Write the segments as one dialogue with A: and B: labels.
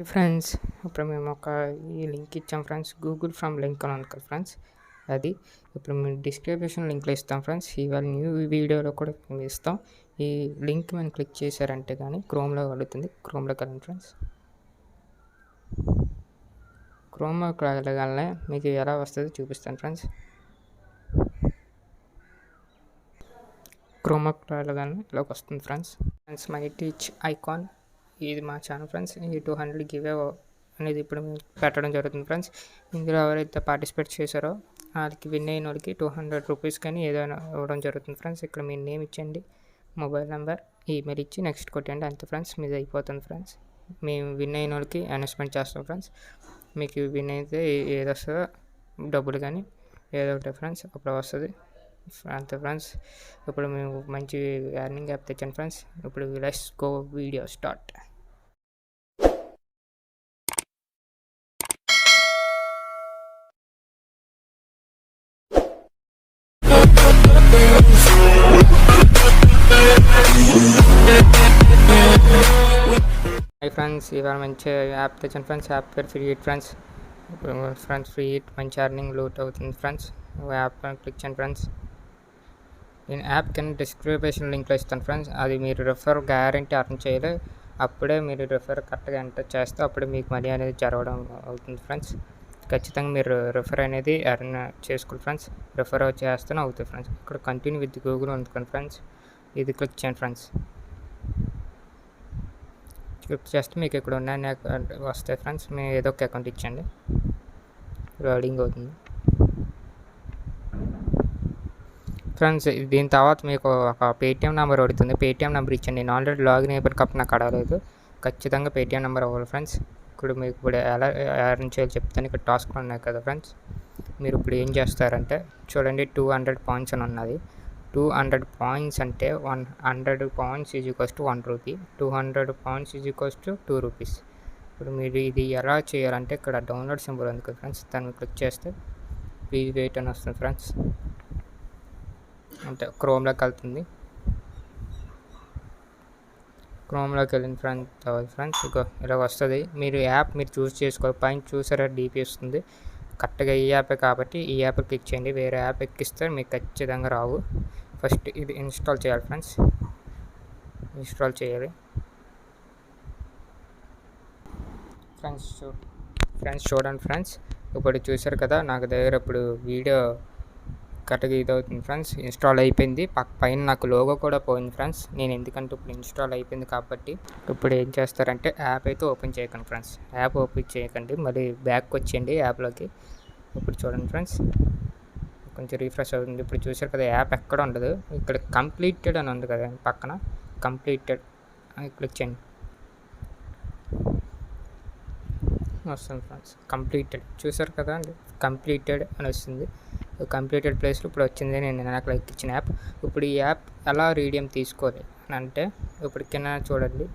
A: Friends, ఇప్పుడు మేము ఈ లింక్ ఇచ్చాం ఫ్రెండ్స్. గూగుల్ ఫ్రమ్ లింక్ అని ఉంది కదా ఫ్రెండ్స్, అది ఇప్పుడు మేము డిస్క్రిప్షన్ లింక్లో ఇస్తాం ఫ్రెండ్స్. ఇవాళ న్యూ వీడియోలో కూడా మేము ఇస్తాం. ఈ లింక్ మనం క్లిక్ చేశారంటే కానీ క్రోమ్లో అడుగుతుంది. క్రోమ్లోకి వెళ్ళండి ఫ్రెండ్స్. క్రోమ్లోకి వెళ్ళగానే మీకు ఎలా వస్తుందో చూపిస్తాను ఫ్రెండ్స్. క్రోమ్లోకి వెళ్ళగానే ఇలాగ వస్తుంది ఫ్రెండ్స్. మై టీచ్ ఐకాన్, ఇది మా ఛానల్ ఫ్రెండ్స్. ఈ 200 గివ్ అనేది ఇప్పుడు పెట్టడం జరుగుతుంది ఫ్రెండ్స్. ఇందులో ఎవరైతే పార్టిసిపేట్ చేశారో వాళ్ళకి విన్ అయిన వాళ్ళకి 200 రూపీస్ కానీ ఏదైనా ఇవ్వడం జరుగుతుంది ఫ్రెండ్స్. ఇక్కడ మీ నేమ్ ఇచ్చండి, మొబైల్ నెంబర్, ఈమెయిల్ ఇచ్చి నెక్స్ట్ కొట్టండి, అంతే ఫ్రెండ్స్. మీది అయిపోతుంది ఫ్రెండ్స్. మేము విన్ అయిన వాళ్ళకి అనౌన్స్మెంట్ చేస్తాం ఫ్రెండ్స్. మీకు విన్ అయితే ఏది వస్తుందో డబ్బులు కానీ ఏదో ఒకటి ఫ్రెండ్స్ అప్పుడు వస్తుంది, అంతే ఫ్రెండ్స్. ఇప్పుడు మేము మంచి ఎర్నింగ్ యాప్ తెచ్చాను ఫ్రెండ్స్. ఇప్పుడు let's go, video start. Hi friends, ఇవాళ మంచి యాప్ తెచ్చాను ఫ్రెండ్స్. యాప్ పేరు free hit friends. Friends free hit మంచి ఎర్నింగ్ లూట్ అవుతుంది ఫ్రెండ్స్. యాప్ క్లిక్ చేయండి ఫ్రెండ్స్. నేను యాప్ కింద డిస్క్రిప్షన్ లింక్లో ఇస్తాను ఫ్రెండ్స్. అది మీరు రెఫర్ గ్యారంటీ అర్న్ చేయాలి. అప్పుడే మీరు రెఫర్ కరెక్ట్గా ఎంటర్ చేస్తే అప్పుడే మీకు మనీ అనేది జరగడం అవుతుంది ఫ్రెండ్స్. ఖచ్చితంగా మీరు రెఫర్ అనేది ఎర్న్ చేసుకోండి ఫ్రెండ్స్. రెఫర్ చేస్తూనే అవుతుంది ఫ్రెండ్స్. ఇక్కడ కంటిన్యూ విత్ గూగుల్ ఉంటుంది ఫ్రెండ్స్, ఇది క్లిక్ చేయండి ఫ్రెండ్స్. క్లిక్ చేస్తే మీకు ఇక్కడ ఉన్న వస్తాయి ఫ్రెండ్స్. మీరు ఏదో ఒక అకౌంట్ ఇచ్చండి, లోడింగ్ అవుతుంది ఫ్రెండ్స్. దీని తర్వాత మీకు ఒక పేటిఎం నెంబర్ అడుగుతుంది. పేటిఎం నెంబర్ ఇచ్చండి. నేను ఆల్రెడీ లాగిన్ అయిపోయిన కాబట్టి నాకు అడగలేదు. ఖచ్చితంగా పేటిఎం నెంబర్ అవ్వాలి ఫ్రెండ్స్. ఇప్పుడు మీకు ఇప్పుడు ఎలా ఎర్న్ చేయాలో చెప్తాను. ఇక్కడ టాస్క్లు ఉన్నాయి కదా ఫ్రెండ్స్. మీరు ఇప్పుడు ఏం చేస్తారంటే చూడండి, 200 పాయింట్స్ అని ఉన్నది. 200 పాయింట్స్ అంటే 100 points is equals to 1 rupee. 200 points is equals to 2 rupees. ఇప్పుడు మీరు ఇది ఎలా చేయాలంటే ఇక్కడ డౌన్లోడ్ సింబల్ ఉంది కదా ఫ్రెండ్స్, దాన్ని క్లిక్ చేస్తే ప్లీజ్ వెయిట్ అని వస్తుంది ఫ్రెండ్స్. అంటే క్రోమ్లోకి వెళ్తుంది. క్రోమ్లోకి వెళ్ళిన ఫ్రెండ్స్ ఇక ఇలా వస్తుంది. మీరు యాప్ మీరు చూస్ చేసుకోవాలి. పైన చూసారా డీపీ వస్తుంది. కరెక్ట్గా ఈ యాపే కాబట్టి ఈ యాప్ క్లిక్ చేయండి. వేరే యాప్ ఎక్కిస్తే మీకు ఖచ్చితంగా రావు. ఫస్ట్ ఇది ఇన్స్టాల్ చేయాలి ఫ్రెండ్స్. ఇన్స్టాల్ చేయాలి ఫ్రెండ్స్. చూడండి ఫ్రెండ్స్, ఇప్పుడు చూసారు కదా నాకు దగ్గర ఇప్పుడు వీడియో కరెక్ట్గా ఇది అవుతుంది ఫ్రెండ్స్. ఇన్స్టాల్ అయిపోయింది. పైన నాకు లోగో కూడా పోయింది ఫ్రెండ్స్. నేను ఎందుకంటే ఇప్పుడు ఇన్స్టాల్ అయిపోయింది కాబట్టి ఇప్పుడు ఏం చేస్తారంటే యాప్ అయితే ఓపెన్ చేయకండి ఫ్రెండ్స్. యాప్ ఓపెన్ చేయకండి, మళ్ళీ బ్యాక్ వచ్చేయండి యాప్లోకి. ఇప్పుడు చూడండి ఫ్రెండ్స్, కొంచెం రీఫ్రెష్ అవుతుంది. ఇప్పుడు చూసారు కదా యాప్ ఎక్కడ ఉండదు. ఇక్కడ కంప్లీటెడ్ అని ఉంది కదా పక్కన, కంప్లీటెడ్ క్లిక్ చేయండి. వస్తుంది ఫ్రెండ్స్ కంప్లీటెడ్. చూసారు కదా అండి, కంప్లీటెడ్ అని వస్తుంది. కంప్లీటెడ్ ప్లేస్లో ఇప్పుడు వచ్చింది నేను నాకు ఇచ్చిన యాప్. ఇప్పుడు ఈ యాప్ ఎలా రీడియం తీసుకోవాలి అని అంటే ఇప్పుడు కింద చూడండి,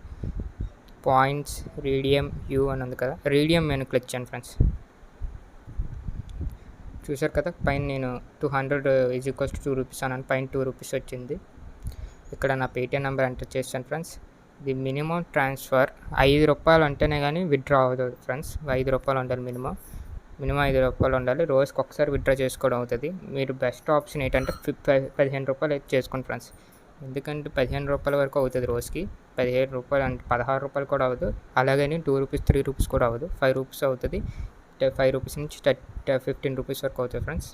A: పాయింట్స్ రీడియం యూ అని ఉంది కదా. రీడియం నేను క్లిక్ చేయండి ఫ్రెండ్స్. చూసారు కదా పైన నేను 200 ఈజ్ ఈక్వల్స్ టు 2 రూపీస్ అన్నాను. పైన 2 రూపీస్ వచ్చింది. ఇక్కడ నా పేటిఎం నెంబర్ ఎంటర్ చేశాను ఫ్రెండ్స్. ఇది మినిమం ట్రాన్స్ఫర్ 5 రూపాయలు అంటేనే కానీ విత్డ్రా అవుతుంది ఫ్రెండ్స్. 5 రూపాయలు ఉండాలి మినిమం 5 రూపాయలు ఉండాలి. రోజుకి ఒకసారి విత్డ్రా చేసుకోవడం అవుతుంది. మీరు బెస్ట్ ఆప్షన్ ఏంటంటే 15 రూపాయలు అయితే చేసుకోండి ఫ్రెండ్స్. ఎందుకంటే 15 రూపాయల వరకు అవుతుంది రోజుకి. 15 రూపాయలు అంటే 16 రూపాయలు కూడా అవ్వదు. అలాగని 2 రూపీస్ 3 రూపీస్ కూడా అవ్వదు. 5 రూపీస్ అవుతుంది. 5 రూపీస్ నుంచి 15 రూపీస్ వరకు అవుతుంది ఫ్రెండ్స్.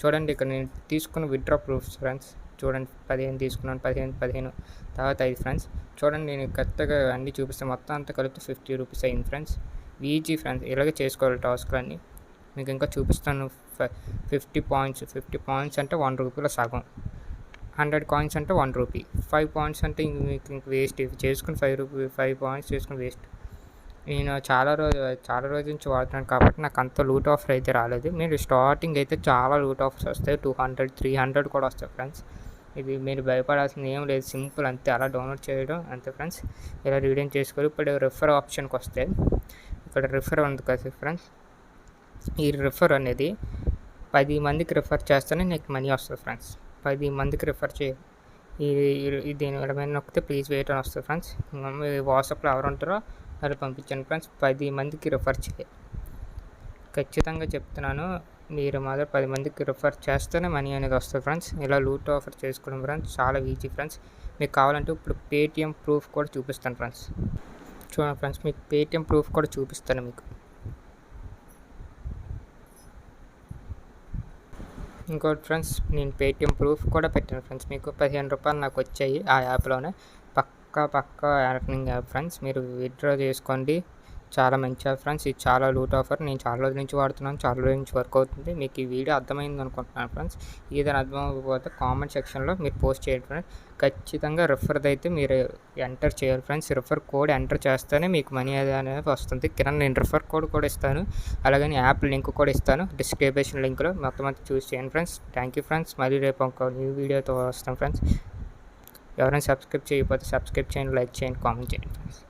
A: చూడండి ఇక్కడ నేను తీసుకున్న విత్డ్రా ప్రూఫ్స్ ఫ్రెండ్స్. చూడండి 15 తీసుకున్నాను, 15 తర్వాత 5 ఫ్రెండ్స్. చూడండి నేను కరెక్ట్గా అన్నీ చూపిస్తే మొత్తం అంతా కలిపితే 50 రూపీస్ అయింది ఫ్రెండ్స్. ఈజీ ఫ్రెండ్స్, ఇలాగే చేసుకోవాలి టాస్క్లన్నీ. మీకు ఇంకా చూపిస్తాను. 50 పాయింట్స్ అంటే 1 రూపీలో సగం. 100 కాయిన్స్ అంటే 1 రూపీ. 5 పాయింట్స్ అంటే మీకు ఇంక వేస్ట్. ఇవి చేసుకుని 5 పాయింట్స్ చేసుకుని వేస్ట్. నేను చాలా రోజుల నుంచి వాడుతున్నాను కాబట్టి నాకు అంత లూట్ ఆఫర్ అయితే రాలేదు. మీరు స్టార్టింగ్ అయితే చాలా లూట్ ఆఫర్స్ వస్తాయి. 200, 300 కూడా వస్తాయి ఫ్రెండ్స్. ఇది మీరు భయపడాల్సింది ఏం లేదు, సింపుల్ అంతే. అలా డౌన్లోడ్ చేయడం అంతే ఫ్రెండ్స్. ఇలా రీడింగ్ చేసుకోవాలి. ఇప్పుడు రెఫర్ ఆప్షన్కి వస్తే ఇక్కడ రెఫర్ ఉంది కదా ఫ్రెండ్స్. ఈ రెఫర్ అనేది 10 మందికి రెఫర్ చేస్తేనే నీకు మనీ వస్తుంది ఫ్రెండ్స్. 10 మందికి రెఫర్ చేయాలి. దీని మీద నొక్కితే ప్లీజ్ వెయిట్ అని వస్తుంది ఫ్రెండ్స్. వాట్సాప్లో ఎవరు ఉంటారో అలా పంపించండి ఫ్రెండ్స్. 10 మందికి రిఫర్ చేయాలి. ఖచ్చితంగా చెప్తున్నాను, మీరు మాత్రం 10 మందికి రిఫర్ చేస్తేనే మనీ అనేది వస్తుంది ఫ్రెండ్స్. ఇలా లూట్ ఆఫర్ చేసుకోవడం ఫ్రెండ్స్ చాలా ఈజీ ఫ్రెండ్స్. మీకు కావాలంటే ఇప్పుడు పేటిఎం ప్రూఫ్ కూడా చూపిస్తాను ఫ్రెండ్స్. చూడండి ఫ్రెండ్స్, మీకు పేటిఎం ప్రూఫ్ కూడా చూపిస్తాను మీకు. ఇంకోటి ఫ్రెండ్స్, నేను పేటిఎం ప్రూఫ్ కూడా పెట్టాను ఫ్రెండ్స్. మీకు 15 రూపాయలు నాకు వచ్చాయి ఆ యాప్లోనే. పక్కా ఎర్నింగ్ యాప్ ఫ్రెండ్స్. మీరు విత్డ్రా చేసుకోండి, చాలా మంచి యాప్ ఫ్రెండ్స్. ఇది చాలా లూట్ ఆఫర్. నేను చాలా రోజుల నుంచి వాడుతున్నాను, చాలా రోజుల నుంచి వర్క్ అవుతుంది. మీకు ఈ వీడియో అర్థమైంది అనుకుంటున్నాను ఫ్రెండ్స్. ఏదైనా అర్థం అవ్వకపోతే కామెంట్ సెక్షన్లో మీరు పోస్ట్ చేయండి ఫ్రెండ్స్. ఖచ్చితంగా రిఫర్ది అయితే మీరు ఎంటర్ చేయాలి ఫ్రెండ్స్. రిఫర్ కోడ్ ఎంటర్ చేస్తేనే మీకు మనీ అనేది వస్తుంది. కింద నేను రిఫర్ కోడ్ కూడా ఇస్తాను, అలాగని యాప్ లింక్ కూడా ఇస్తాను డిస్క్రిప్షన్ లింక్లో. మొత్తం అంతా చూస్ చేయండి ఫ్రెండ్స్. Thank you friends. మళ్ళీ రేపు ఒక న్యూ వీడియోతో వస్తాం ఫ్రెండ్స్. ఎవరైనా సబ్స్క్రైబ్ చేయకపోతే సబ్స్క్రైబ్ చేయండి, లైక్ చేయండి, కామెంట్ చేయండి ఫ్రెండ్స్.